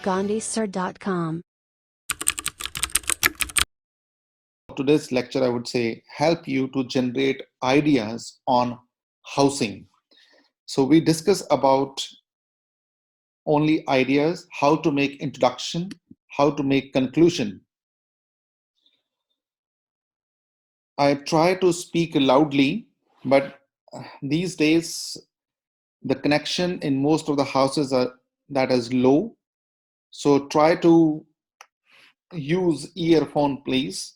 GandhiSir.com. Today's lecture, I would say, help you to generate ideas on housing. So we discuss about only ideas, how to make introduction, how to make conclusion. I try to speak loudly, but these days the connection in most of the houses that is low. So try to use earphone, please.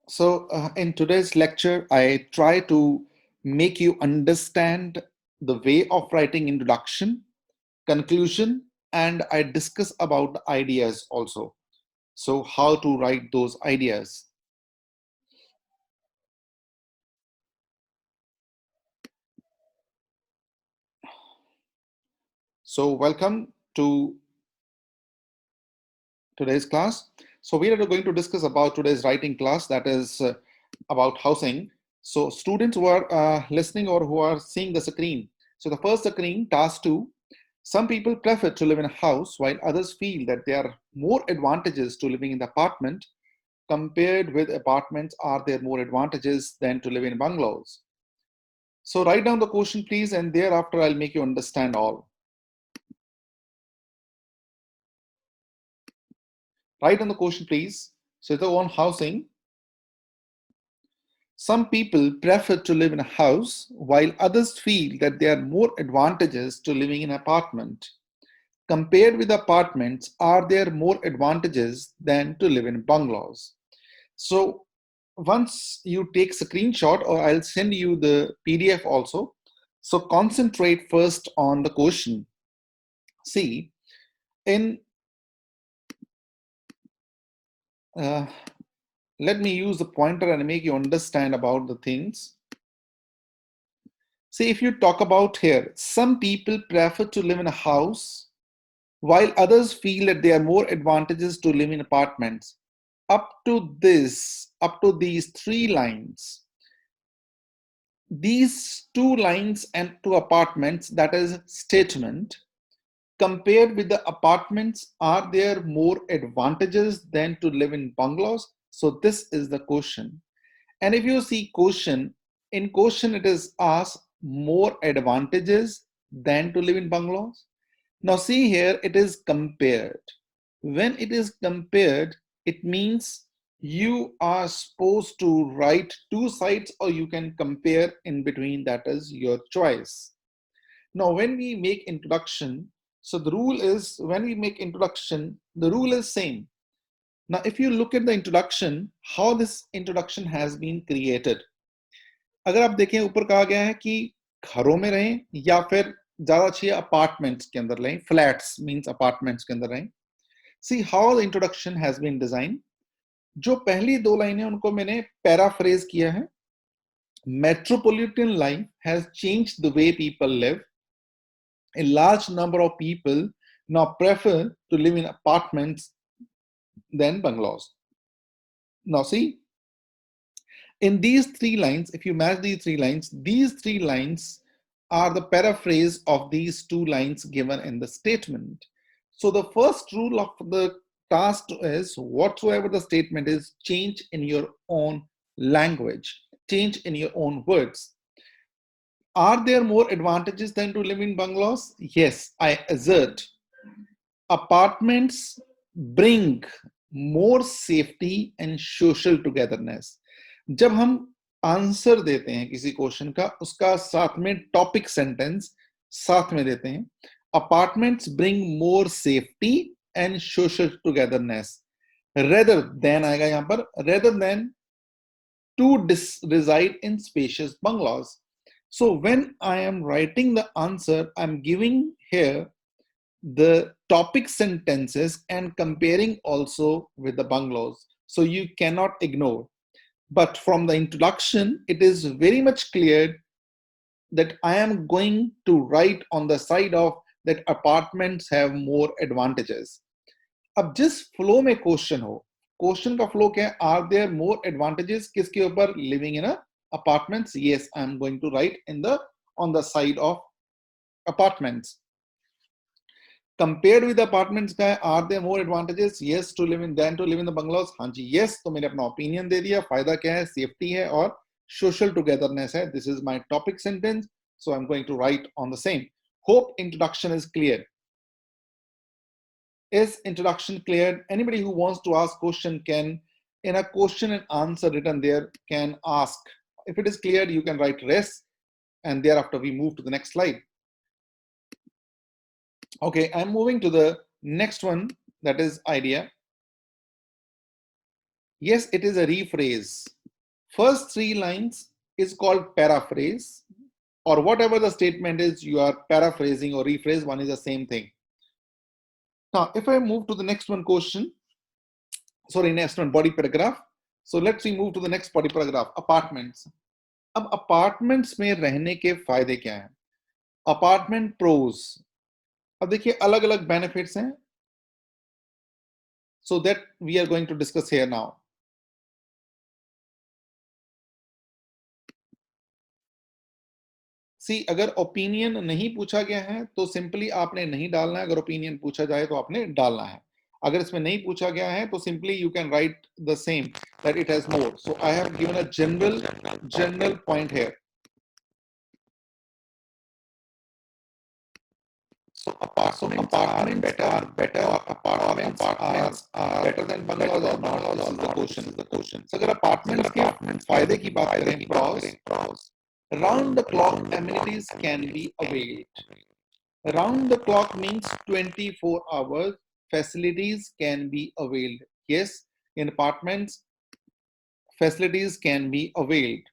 So in today's lecture, I try to make you understand the way of writing introduction, conclusion, and I discuss about the ideas also. So how to write those ideas. So welcome to today's class. So we are going to discuss about today's writing class, that is about housing. So students who are listening or who are seeing the screen. So the first screen, task 2. Some people prefer to live in a house while others feel that there are more advantages to living in the apartment. Compared with apartments, are there more advantages than to live in bungalows? So write down the question, please, and thereafter I'll make you understand all. Write down the question, please. So the on housing. Some people prefer to live in a house while others feel that there are more advantages to living in an apartment. Compared with apartments, are there more advantages than to live in bungalows? So once you take a screenshot, or I'll send you the PDF also. So concentrate first on the question. See, in let me use the pointer and make you understand about the things. See, if you talk about here, some people prefer to live in a house while others feel that there are more advantages to live in apartments. Up to these 3 lines, these 2 lines and 2 apartments, that is statement, compared with the apartments, are there more advantages than to live in bungalows? So this is the question. And if you see question, in question it is asked more advantages than to live in bungalows. Now see here, it is compared. When it is compared, it means you are supposed to write 2 sides, or you can compare in between, that is your choice. Now when we make introduction, so the rule is, when we make introduction, the rule is same. Now if you look at the introduction, how this introduction has been created. अगर आप देखें, ऊपर कहा गया है कि घरों में रहें या फिर ज्यादा अच्छी अपार्टमेंट्स के अंदर रहें, फ्लैट्स मींस अपार्टमेंट्स के अंदर रहें. See how the introduction has been design. जो पहली 2 लाइनें उनको मैंने पैराफ्रेज किया है. Metropolitan life has changed the way people live. A large number of people now prefer to live in apartments than bungalows. Now see, in these 3 lines, if you match these 3 lines are the paraphrase of these 2 lines given in the statement. So the first rule of the task is, whatsoever the statement is, change in your own language, change in your own words. Are there more advantages than to live in bungalows? Yes, I assert. Apartments bring more safety and social togetherness. जब हम answer देते हैं किसी question का, उसका साथ में topic sentence साथ में देते हैं. Apartments bring more safety and social togetherness. Rather than आएगा यहां पर, rather than to reside in spacious bungalows. So when I am writing the answer, I'm giving here the topic sentences and comparing also with the bungalows. So you cannot ignore. But from the introduction, it is very much clear that I am going to write on the side of that apartments have more advantages. अब जिस flow में question हो, question का flow क्या है, are there more advantages किसके ऊपर, living in a apartments. Yes, I am going to write in the on the side of apartments. Compared with apartments का है, are there more advantages, yes to live in than to live in the bungalows. हाँ जी, yes. तो मैंने अपना opinion दे दिया. फायदा क्या है, सेफ्टी है और सोशल टुगेदरनेस है. This is my topic sentence, so I'm going to write on the same. Hope introduction is clear. Is introduction clear? Anybody who wants to ask question can, in a question and answer written there, can ask. If it is clear, you can write rest, and thereafter we move to the next slide. Okay, I'm moving to the next one, that is idea. Yes, it is a rephrase. First three lines is called paraphrase, or whatever the statement is, you are paraphrasing or rephrase, one is the same thing. Now, if I move to the next one question, sorry, next one body paragraph. So let's we move to the next body paragraph, apartments. अब apartments में रहने के फायदे क्या हैं? Apartment pros. अब देखिए अलग अलग बेनिफिट्स हैं, so that we are going to discuss here now. सी, अगर ओपिनियन नहीं पूछा गया है तो सिंपली आपने नहीं डालना है. अगर ओपिनियन पूछा जाए तो आपने डालना है. अगर इसमें नहीं पूछा गया है तो simply you can write the same, that it has more. So I have given a general point here. So apartments are better, or apartments are better than bungalows or not? This is the question. So अगर apartments के फायदे की बात करें, pros, round the clock amenities can be availed. Round the clock means 24 hours facilities can be availed. Yes, in apartments facilities can be availed.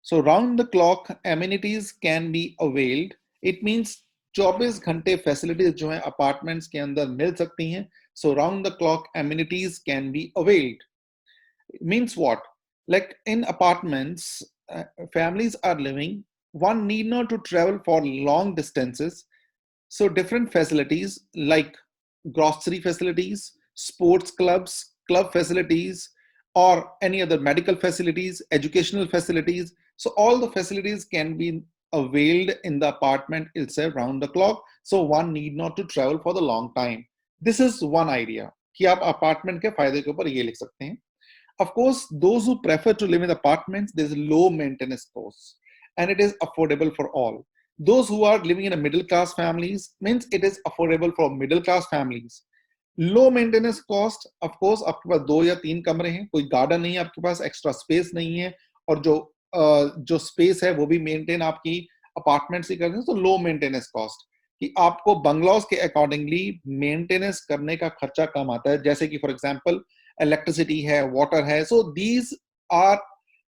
So round the clock amenities can be availed. It means 24 घंटे facilities जो हैं apartments के अंदर मिल सकती हैं. So round the clock amenities can be availed. It means what? Like in apartments, families are living. One need not to travel for long distances. So different facilities like grocery facilities, sports clubs, club facilities, or any other medical facilities, educational facilities. So all the facilities can be availed in the apartment itself round the clock. So one need not to travel for the long time. This is one idea कि आप apartment के फायदे के ऊपर ये लिख सकते हैं. Of course, those who prefer to live in apartments, there's low maintenance costs and it is affordable for all. Those who are living in a middle class families means it is affordable for middle class families. Low maintenance cost, of course आपके पास 2 या 3 कमरे हैं, कोई garden नहीं है आपके पास, extra space नहीं है, और जो स्पेस है वो भी मेंटेन आपकी अपार्टमेंट से करते हैं. तो लो मेंटेनेंस कॉस्ट कि आपको बंगलौज के अकॉर्डिंगली मेंटेनेंस करने का खर्चा कम आता है. जैसे कि फॉर एग्जांपल इलेक्ट्रिसिटी है, वाटर है, so these are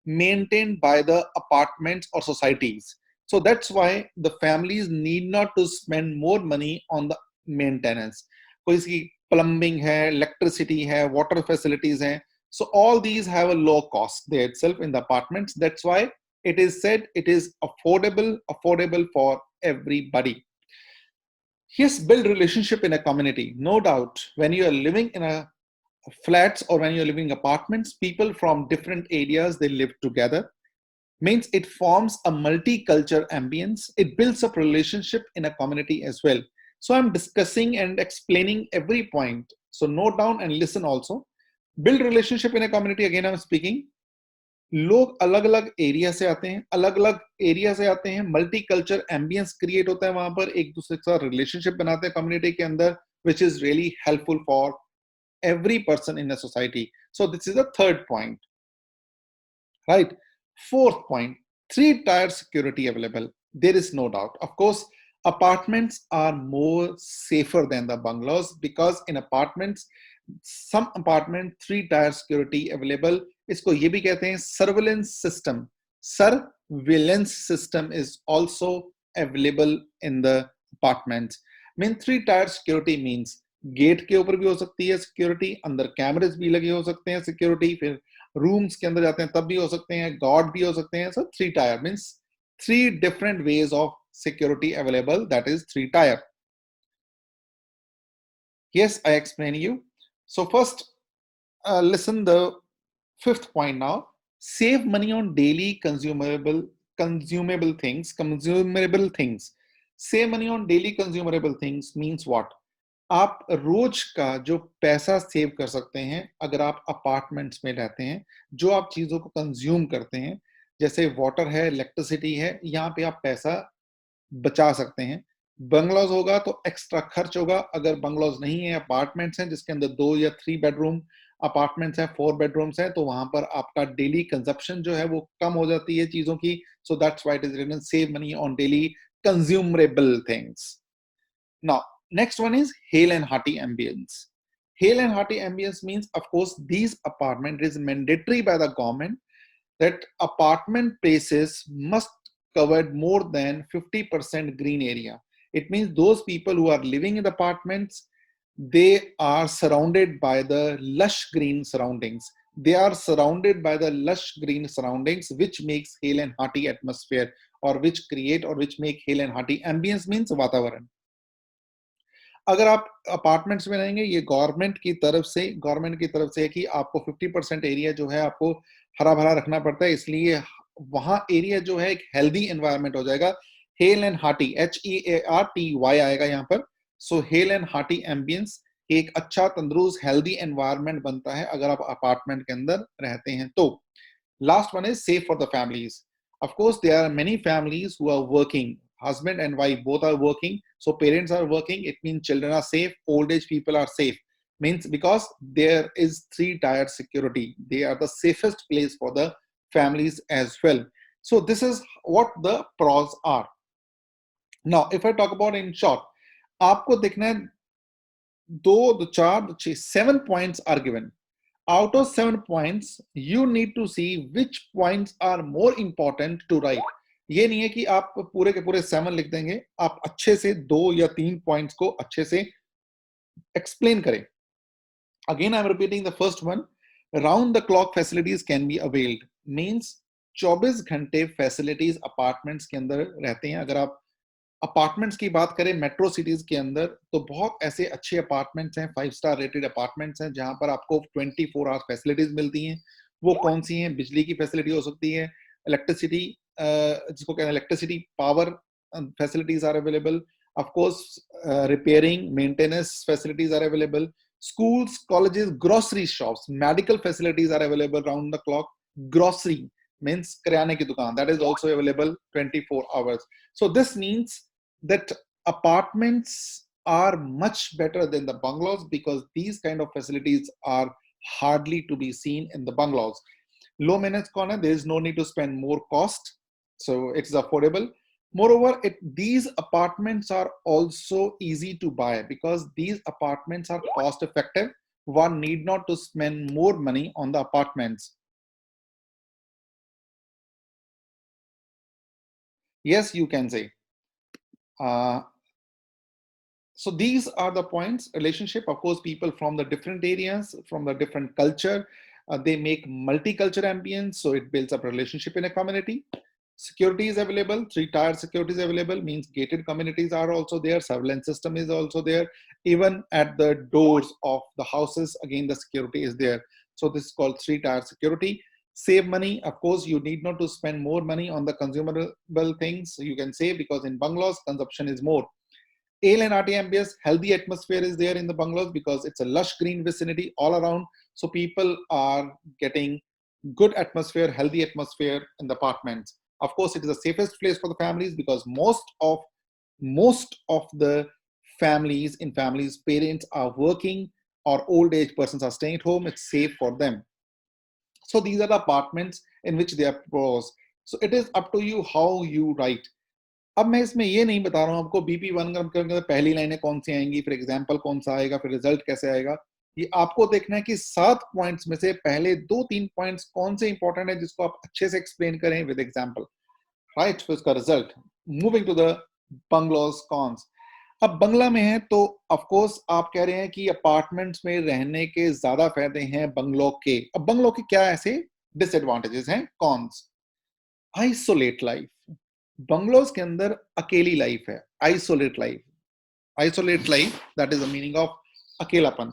maintained by the apartments और societies. So that's why the families need not to spend more money on the maintenance. कोई इसकी plumbing है, electricity है, water facilities हैं. So all these have a low cost there itself in the apartments. That's why it is said it is affordable for everybody. Yes, build relationship in a community. No doubt, when you are living in a flats or when you're living in apartments, people from different areas, they live together. Means it forms a multicultural ambience. It builds up relationship in a community as well. So I'm discussing and explaining every point. So note down and listen also. Build relationship in a community. Again, I'm speaking. लोग अलग अलग area से आते हैं, अलग अलग area से आते हैं, मल्टी कल्चर एम्बियंस क्रिएट होता है वहां पर, एक दूसरे के साथ रिलेशनशिप बनाते हैं कम्युनिटी के अंदर, which is really helpful for every person in a society. So this is the third point, right? Fourth point, 3-tier security available. There is no doubt. Of course, apartments are more safer than the bungalows because in apartments, some apartment 3-tier security available. इसको ये भी कहते हैं surveillance system. Surveillance system is also available in the apartments. Mean 3-tier security means gate के ऊपर भी हो सकती है सिक्योरिटी, अंदर कैमरेज भी लगे हो सकते हैं सिक्योरिटी, फिर रूम्स के अंदर जाते हैं तब भी हो सकते हैं, गार्ड भी हो सकते हैं. सो 3-tier means 3 different ways of security available, that is 3-tier. Yes, I explain you. So first, listen the fifth point now. Save money on daily consumable things. Save money on daily consumable things means what? आप रोज का जो पैसा save कर सकते हैं अगर आप apartments में रहते हैं, जो आप चीजों को कंज्यूम करते हैं, जैसे वाटर है, इलेक्ट्रिसिटी है, यहाँ पे आप पैसा बचा सकते हैं। बंगलोज होगा तो एक्स्ट्रा खर्च होगा। अगर बंगलोज नहीं है, अपार्टमेंट्स हैं जिसके अंदर 2 या 3 बेडरूम अपार्टमेंट्स हैं, 4 बेडरूम्स हैं, तो वहां पर आपका डेली कंजप्शन जो है वो कम हो जाती है चीजों की। So that's why it is written save money on daily consumable things. Now, next one is hail and hearty ambience. Hail and hearty ambience means, of course, these apartment is mandatory by the government that apartment places must cover more than 50% green area. It means those people who are living in the apartments, they are surrounded by the lush green surroundings. They are surrounded by the lush green surroundings, which makes hail and hearty atmosphere, or which create or which make hail and hearty ambience means vatavaran. अगर आप apartments में रहेंगे, ये government की तरफ से है कि आपको 50% एरिया जो है आपको हरा भरा रखना पड़ता है, इसलिए वहां एरिया जो है एक हेल्दी एनवायरनमेंट हो जाएगा। हेल एंड हार्टी, HEARTY आएगा यहाँ पर। सो हेल एंड हार्टी एम्बियंस, एक अच्छा तंदुरुस्त हेल्दी एनवायरनमेंट बनता है अगर आप अपार्टमेंट के अंदर रहते हैं तो। Last one is safe for the families. Of course, there are many families who are working. Husband and wife both are working. So parents are working. It means children are safe. Old age people are safe. Means because there is three-tier security. They are the safest place for the families as well. So this is what the pros are. Now, if I talk about in short, आपको देखना है 7 points are given. Out of 7 points, you need to see which points are more important to write. ये नहीं है कि आप पूरे के पूरे 7 लिख देंगे, आप अच्छे से 2 या 3 पॉइंट्स को अच्छे से एक्सप्लेन करें। Again, I'm repeating the first one. Round the clock facilities can be availed. Means 24 घंटे फैसिलिटीज अपार्टमेंट्स के अंदर रहते हैं। अगर आप अपार्टमेंट्स की बात करें मेट्रो सिटीज के अंदर, तो बहुत ऐसे अच्छे अपार्टमेंट्स हैं, 5 स्टार रेटेड अपार्टमेंट्स हैं जहां पर आपको 24 आवर्स फैसिलिटीज मिलती हैं। वो कौन सी हैं? बिजली की फैसिलिटी हो सकती है, इलेक्ट्रिसिटी, जिसको कहते हैं electricity power facilities are available, of course repairing maintenance facilities are available, schools, colleges, grocery shops, medical facilities are available round the clock. Grocery means kiryane ki dukaan, that is also available 24 hours. So this means that apartments are much better than the bungalows because these kind of facilities are hardly to be seen in the bungalows. Low maintenance corner, there is no need to spend more cost, so it's affordable. Moreover, these apartments are also easy to buy because these apartments are cost effective. One need not to spend more money on the apartments. Yes, you can say. Uh, so these are the points. Relationship, of course, people from the different areas, from the different culture, they make multicultural ambience, so it builds up relationship in a community. Security is available, 3-tier security is available, means gated communities are also there, surveillance system is also there, even at the doors of the houses, again the security is there. So this is called 3-tier security. Save money, of course, you need not to spend more money on the consumable things, you can save because in bungalows consumption is more. Ale and RTMBS, healthy atmosphere is there in the bungalows because it's a lush green vicinity all around. So people are getting good atmosphere, healthy atmosphere in the apartments. Of course, it is the safest place for the families because most of the families, parents are working or old age persons are staying at home. It's safe for them. So these are the apartments in which they are pros. So it is up to you how you write. अब मैं इसमें ये नहीं बता रहा हूँ आपको BP one करके पहली लाइनें कौन सी आएंगी, फिर एग्जाम्पल कौन सा आएगा, फिर रिजल्ट कैसे आएगा। ये आपको देखना है कि 7 पॉइंट्स में से पहले 2-3 पॉइंट्स कौन से इंपॉर्टेंट है जिसको आप अच्छे से एक्सप्लेन करें विद एग्जाम्पल, राइट, फिर उसका result. Moving to the bungalows cons. अब बंगला में है तो ऑफ कोर्स आप कह रहे हैं कि अपार्टमेंट्स में रहने के ज्यादा फायदे हैं बंगलो के। अब बंगलो के क्या ऐसे डिसएडवांटेजेस हैं, कॉन्स? आइसोलेट लाइफ, बंगलोज के अंदर अकेली लाइफ है, isolate life. Isolate life, that is the meaning of अकेलापन।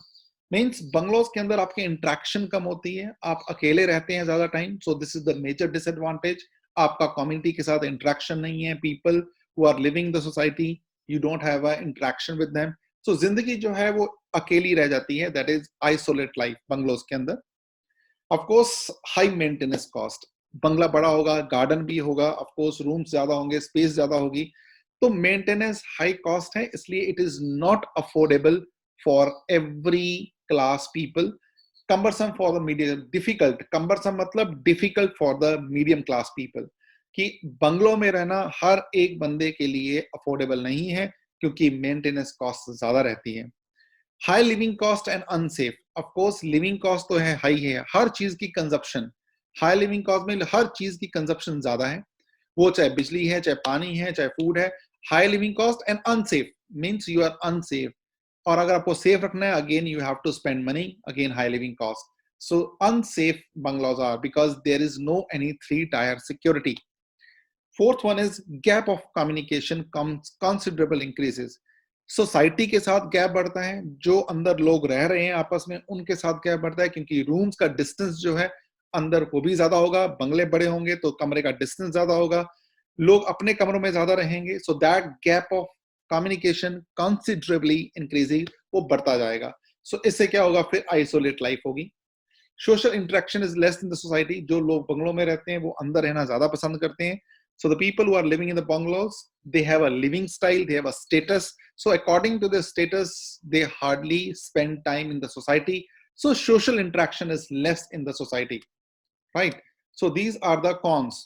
मीन्स बंगलोज के अंदर आपकी इंट्रैक्शन कम होती है, आप अकेले रहते हैं ज्यादा time, so this is the major disadvantage. आपका कम्युनिटी के साथ इंट्रैक्शन नहीं है, people who are living the society, you don't have a interaction with them, so जिंदगी जो है वो अकेली रह जाती है, that is isolate life bungalows के अंदर। Of course high maintenance cost, बंगला बड़ा होगा, गार्डन भी होगा, ऑफ कोर्स रूम्स ज्यादा होंगे, स्पेस ज्यादा होगी, तो मेंटेनेंस हाई कॉस्ट है, इसलिए it is not affordable for every class people. cumbersome for the medium, difficult, cumbersome मतलब difficult for the medium class people, कि बंगलों में रहना हर एक बंदे के लिए अफोर्डेबल नहीं है, क्योंकि मेंटेनेंस कॉस्ट ज्यादा रहती है। High living cost and unsafe, of course living cost तो है हाई है, हर चीज की कंजप्शन, हाई लिविंग कॉस्ट में हर चीज की कंजप्शन ज्यादा है, वो चाहे बिजली है, चाहे पानी है, चाहे फूड है। High living cost and unsafe means you are unsafe, और अगर आपको सेफ रखना है, again you have to spend money, again high living cost, so unsafe bungalows are because there is no any three tier security. Fourth one is gap of communication considerable increases, society के साथ gap बढ़ता है, जो अंदर लोग रह रहे हैं आपस में उनके साथ गैप बढ़ता है, क्योंकि रूम्स का डिस्टेंस जो है अंदर वो भी ज्यादा होगा, बंगले बड़े होंगे तो कमरे का डिस्टेंस ज्यादा होगा, लोग अपने कमरों में ज्यादा रहेंगे, so that gap of communication considerably increasing, वो बढ़ता जाएगा। सो इससे क्या होगा, फिर आइसोलेट लाइफ होगी। Social interaction is less in the society, जो लोग बंगलों में रहते हैं वो अंदर रहना ज्यादा पसंद करते हैं। So the people who are living in the bungalows, they have a living style, they have a status. So according to their status, they hardly spend time in the society. So social interaction is less in the society, right? So these are the cons.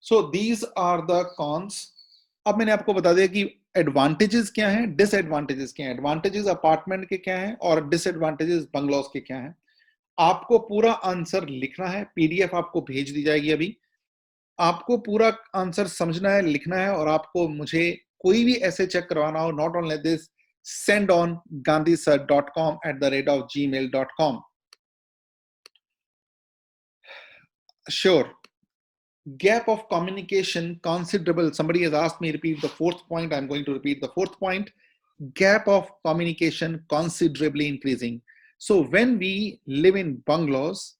So these are the cons. अब मैंने आपको बता दिया कि advantages क्या हैं, disadvantages क्या हैं, एडवांटेजेस अपार्टमेंट के क्या हैं और डिसएडवांटेजेस बंगलोज के क्या हैं। आपको पूरा आंसर लिखना है, पीडीएफ आपको भेज दी जाएगी अभी, आपको पूरा आंसर समझना है, लिखना है, और आपको मुझे कोई भी ऐसे चेक करवाना हो, not only this, send on gandhisir.com@gmail.com. Sure. Gap of communication considerable. Somebody has asked me to repeat the fourth point. I'm going to repeat the fourth point. Gap of communication considerably increasing. So when we live in bungalows,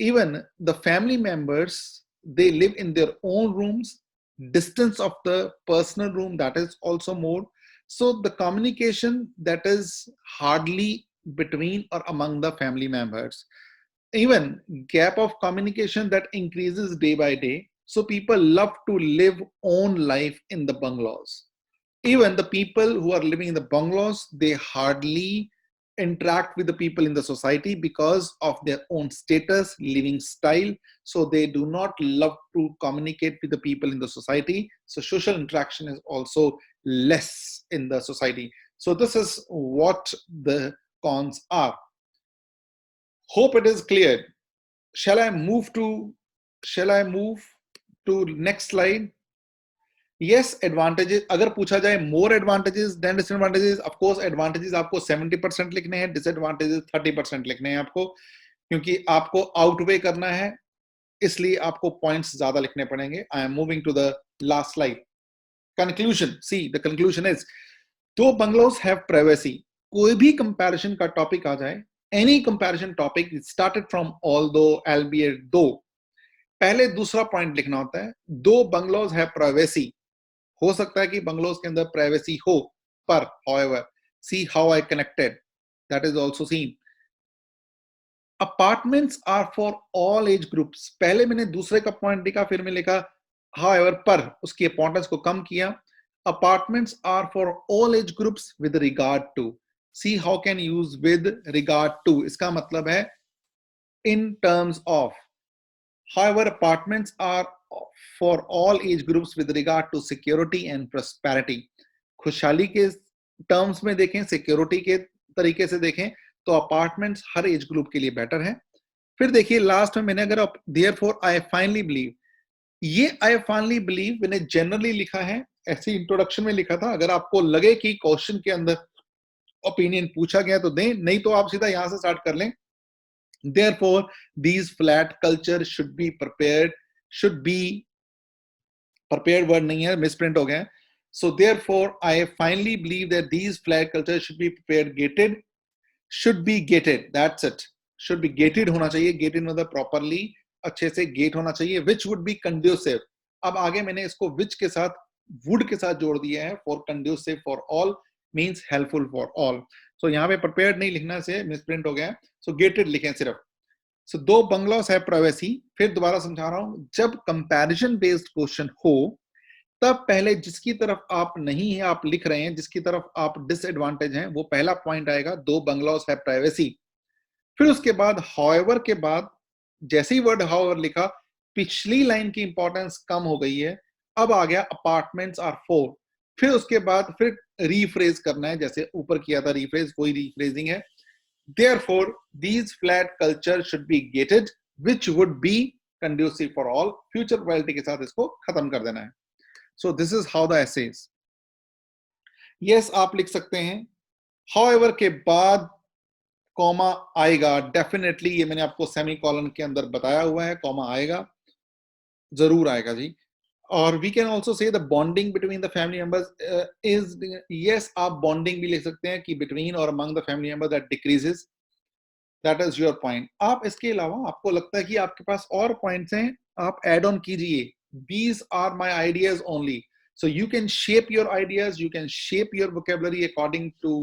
even the family members, they live in their own rooms, distance of the personal room, that is also more, so the communication that is hardly between or among the family members, even gap of communication that increases day by day, so people love to live own life in the bungalows. Even the people who are living in the bungalows, they hardly interact with the people in the society because of their own status, living style. So they do not love to communicate with the people in the society. So social interaction is also less in the society. So this is what the cons are. Hope it is clear. Shall I move to next slide? Yes, advantages अगर पूछा जाए, more advantages than disadvantages, of course advantages आपको 70% लिखने हैं, disadvantages 30% लिखने हैं आपको, क्योंकि आपको आउटवे करना है, इसलिए आपको पॉइंट्स ज्यादा लिखने पड़ेंगे। I am moving to the last slide. Conclusion, see the conclusion is, though bungalows have privacy. कोई भी कंपैरिजन का टॉपिक आ जाए, any comparison topic started from all though albeit दो, पहले दूसरा पॉइंट लिखना होता है, दो बंगलोज हैव प्राइवेसी। हो सकता है कि बंगलोज के अंदर प्राइवेसी हो, पर however, see how I connected, that is also seen. Apartments are for all age groups. पहले मैंने दूसरे का पॉइंट लिखा, फिर मैं लिखा however, पर उसकी इंपॉर्टेंस को कम किया। Apartments are for all age groups with regard to. See how can use with regard to, इसका मतलब है in terms of. However, apartments are for all age groups with regard to security and prosperity. खुशहाली के terms में देखें, security के तरीके से देखें, तो अपार्टमेंट्स हर एज ग्रुप के लिए बेटर है। फिर देखिए लास्ट में मैंने अगर देयरफॉर आई फाइनली बिलीव, ये आई फाइनली बिलीव मैंने जनरली लिखा है, ऐसी इंट्रोडक्शन में लिखा था। अगर आपको लगे कि क्वेश्चन के अंदर ओपिनियन पूछा गया तो दें, नहीं तो आप सीधा यहां से स्टार्ट कर लें। Therefore, these flat culture should be prepared word नहीं है, मिसप्रिंट हो गया। So therefore, I finally believe that these flat cultures should be prepared gated, should be gated. That's it. Should be gated होना चाहिए. Gated मतलब properly अच्छे से gate होना चाहिए. Which would be conducive. अब आगे मैंने इसको which के साथ would के साथ जोड़ दिया है. For conducive for all means helpful for all. So यहाँ पे prepared नहीं लिखना से misprint हो गया है. So gated लिखें सिर्फ. So दो bungalows है privacy. फिर दोबारा समझा रहा हूँ. जब comparison based question हो तब पहले जिसकी तरफ आप नहीं है आप लिख रहे हैं, जिसकी तरफ आप डिसएडवांटेज हैं, वो पहला पॉइंट आएगा. दो बंगलौज है प्राइवेसी. फिर उसके बाद हाउएवर के बाद जैसे ही वर्ड हाउएवर लिखा, पिछली लाइन की इंपॉर्टेंस कम हो गई है. अब आ गया अपार्टमेंट्स आर 4. फिर उसके बाद फिर रीफ्रेज करना है, जैसे ऊपर किया था रीफ्रेज, वही रीफ्रेजिंग है. Therefore, these flat culture should be gated, which would be conducive for all. Future probability के साथ इसको खत्म कर देना है. So this is how the essay is. Yes, आप लिख सकते हैं. However के बाद कॉमा आएगा डेफिनेटली. ये मैंने आपको सेमी कॉलन के अंदर बताया हुआ है. कॉमा आएगा, जरूर आएगा जी. और we can also say the bonding between the family members is, yes आप बॉन्डिंग भी लिख सकते हैं कि बिटवीन और among the family member that decreases. That is your point. आप इसके अलावा आपको लगता है कि आपके पास और पॉइंट्स हैं, आप एड ऑन कीजिए. These are my ideas only. So you can shape your ideas, you can shape your vocabulary according to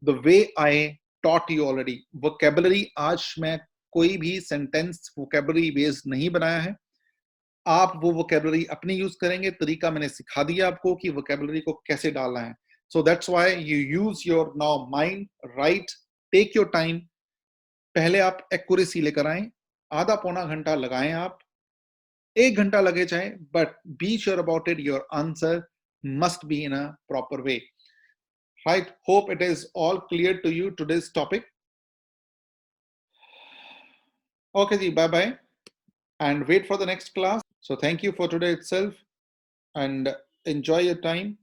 the way I taught you already. Vocabulary आज मैं कोई भी sentence vocabulary based नहीं बनाया है. आप वो vocabulary अपनी यूज करेंगे. तरीका मैंने सिखा दिया आपको कि vocabulary को कैसे डालना है. So that's why you use your now mind, write, take your time. पहले आप एक्यूरेसी लेकर आए, आधा पौना घंटा लगाएं आप, 1 घंटा लगे चाहे, but be sure about it. Your answer must be in a proper way. Right? Hope it is all clear to you today's topic. Okay, ji, bye bye, and wait for the next class. So thank you for today itself, and enjoy your time.